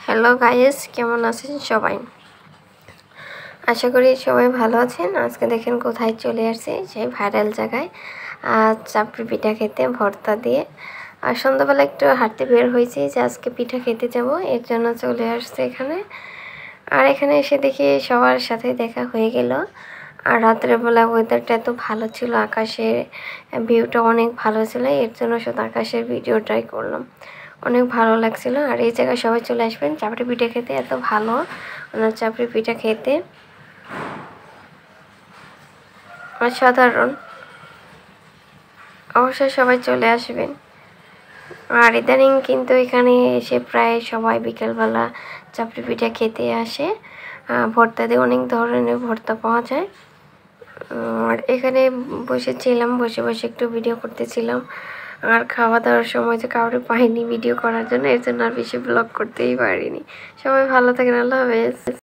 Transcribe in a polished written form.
Hello guys, কেমন আছেন সবাই? আশা করি সবাই ভালো আছেন। আজকে দেখেন কোথায় চলে আসছি, সেই ভাইরাল জায়গায় চাপড়ি পিঠা খেতে ভর্তা দিয়ে। আর সন্ধ্যাবেলা একটু হাঁটতে বের হয়েছি যে আজকে পিঠা খেতে যাব, এর জন্য চলে আসছে এখানে। আর এখানে এসে দেখি সবার সাথে দেখা হয়ে গেল। আর রাত্রেবেলা ওয়েদারটা এত ভালো ছিল, আকাশের ভিউটা অনেক ভালো ছিল, এর জন্য শুধু আকাশের ভিডিওটাই করলাম। অনেক ভালো লাগছিল। আর এই জায়গায় সবাই চলে আসবেন চাপড়ি পিঠা খেতে, এত ভালো ওনার চাপড়ি পিঠা খেতে, অসাধারণ। অবশ্যই সবাই চলে আসবেন। আর ইদানিং কিন্তু এখানে এসে প্রায় সবাই বিকেলবেলা চাপড়ি পিঠা খেতে আসে। ভর্তা দিয়ে অনেক ধরনের ভর্তা পাওয়া যায়। আর এখানে বসেছিলাম, বসে বসে একটু ভিডিও করতেছিলাম। আর খাওয়া দাওয়ার সময় তো কাউকে পাইনি ভিডিও করার জন্য, এর জন্য আর বেশি ব্লগ করতেই পারিনি। সবাই ভালো থাকেন, আল্লাহ হাফেজ।